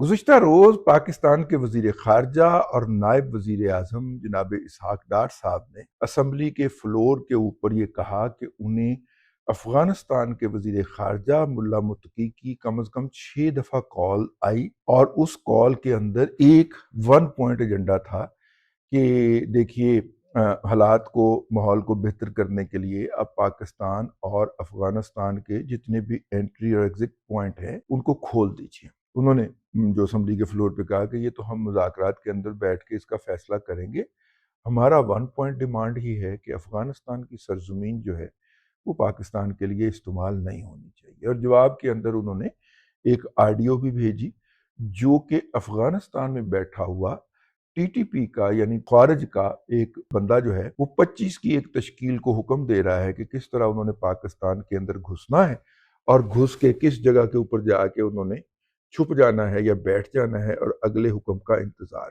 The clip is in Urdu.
گزشتہ روز پاکستان کے وزیر خارجہ اور نائب وزیر اعظم جناب اسحاق ڈار صاحب نے اسمبلی کے فلور کے اوپر یہ کہا کہ انہیں افغانستان کے وزیر خارجہ ملا متقی کی کم از کم 6 دفعہ کال آئی، اور اس کال کے اندر ایک ون پوائنٹ ایجنڈا تھا کہ دیکھیے حالات کو، ماحول کو بہتر کرنے کے لیے اب پاکستان اور افغانستان کے جتنے بھی انٹری اور ایگزٹ پوائنٹ ہیں ان کو کھول دیجیے۔ انہوں نے جو اسمبلی کے فلور پہ کہا کہ یہ تو ہم مذاکرات کے اندر بیٹھ کے اس کا فیصلہ کریں گے، ہمارا ون پوائنٹ ڈیمانڈ ہی ہے کہ افغانستان کی سرزمین جو ہے وہ پاکستان کے لیے استعمال نہیں ہونی چاہیے۔ اور جواب کے اندر انہوں نے ایک آڈیو بھی بھیجی جو کہ افغانستان میں بیٹھا ہوا ٹی ٹی پی کا یعنی خارج کا ایک بندہ جو ہے وہ 25 کی ایک تشکیل کو حکم دے رہا ہے کہ کس طرح انہوں نے پاکستان کے اندر گھسنا ہے اور گھس کے کس جگہ کے اوپر جا کے انہوں نے چھپ جانا ہے یا بیٹھ جانا ہے اور اگلے حکم کا انتظار